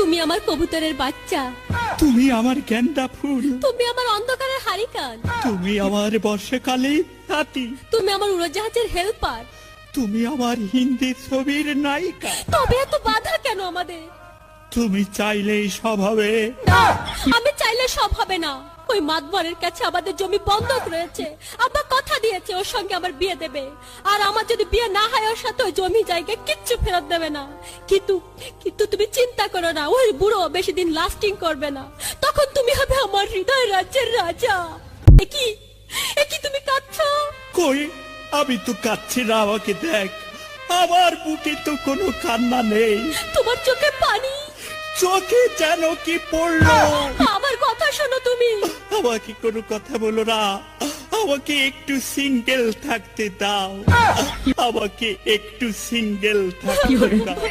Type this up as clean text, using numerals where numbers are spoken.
তুমি আমার কবুতরের বাচ্চা, তুমি আমার গেন্দা ফুল, তুমি আমার অন্ধকারের হারিকান, তুমি আমার বর্ষাকালে হাতি, তুমি আমার উড়োজাহাজের হেল্পার। তুমি আমার হিন্দি ছবির নায়িকা। তবে এত বাধা কেন আমাদের? তুমি চাইলেই সব হবে। না, আমি চাইলে সব হবে না। ওই মাতবরের কাছে আমাদের জমি বন্ধক রয়েছে। আব্বা কথা দিয়েছে ওর সঙ্গে আমার বিয়ে দেবে, আর আমার যদি বিয়ে না হয় ওর সাথে ওই জমি জায়গা কিচ্ছু ফেরত দেবে না। কিন্তু কিন্তু তুমি চিন্তা করো না, ওই বুড়ো বেশি দিন লাস্টিং করবে না। তখন তুমি হবে আমার হৃদয় রাজ্যের রাজা। একই তুমি কাঁদছো? কই, আমি তো কাচ্ছি না, আমাকে দেখ। আমার বুকে তো কোনো কান্না নেই, তোমার চোখে পানি। চোখে যেন কি পড়লো। আমার কথা শোনো তুমি। আমাকে কোনো কথা বলো না, আমাকে একটু সিঙ্গেল থাকতে দাও, আমাকে একটু সিঙ্গেল থাকতে দাও।